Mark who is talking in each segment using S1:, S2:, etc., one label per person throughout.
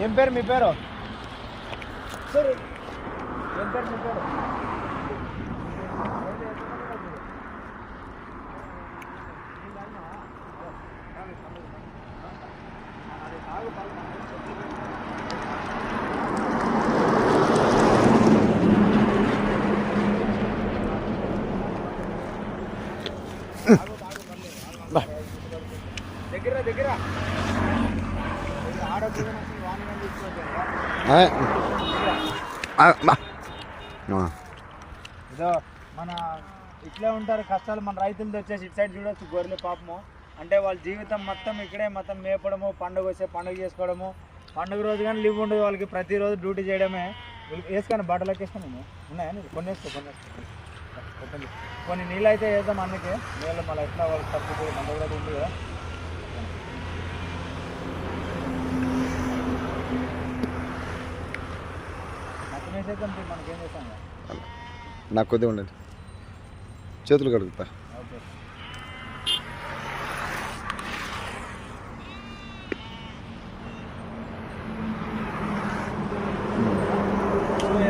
S1: ఏం పేరు మీ పేరు? సరే ఏం పేరు మీ పేరు? దగ్గర దగ్గర ఇదో మన ఇట్లే ఉంటారు కష్టాలు. మన రైతులతో వచ్చేసి ఇటు సైడ్ చూడొచ్చు గొర్రెలు పాపము. అంటే వాళ్ళ జీవితం మొత్తం ఇక్కడే మొత్తం మేపడము, పండుగ వస్తే పండుగ చేసుకోవడము, పండుగ రోజు కానీ లీవ్ ఉండదు వాళ్ళకి, ప్రతిరోజు డ్యూటీ చేయడమే. వేసుకొని బట్టలకి వేసుకొని ఉన్నాయా? కొన్ని కొన్ని నీళ్ళు అయితే వేద్దాం అందుకే నీళ్ళు మళ్ళీ ఎట్లా వాళ్ళకి తప్పుతుంది, మన దగ్గర ఉంది కదా. నాకు వేసేద్దాం, మనకేం చేస్తాం
S2: నాకు కొద్దిగా ఉండండి, చేతులు కడుగుతా.
S1: ఓకే.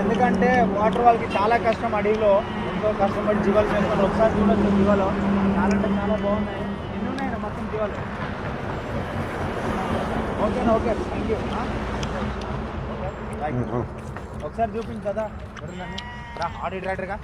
S1: ఎందుకంటే వాటర్ వాళ్ళకి చాలా కష్టం, అడవిలో ఎంతో కష్టపడి జీవాలు పెంచుకొని. ఒకసారి చూడొచ్చు జీవాలు చాలా అంటే చాలా బాగున్నాయి. ఎన్ని ఉన్నాయి మొత్తం జీవాలు? ఓకేనా? Okay, thank you. ఒకసారి చూపించు కదా రా ఆడిట్ రైడర్గా.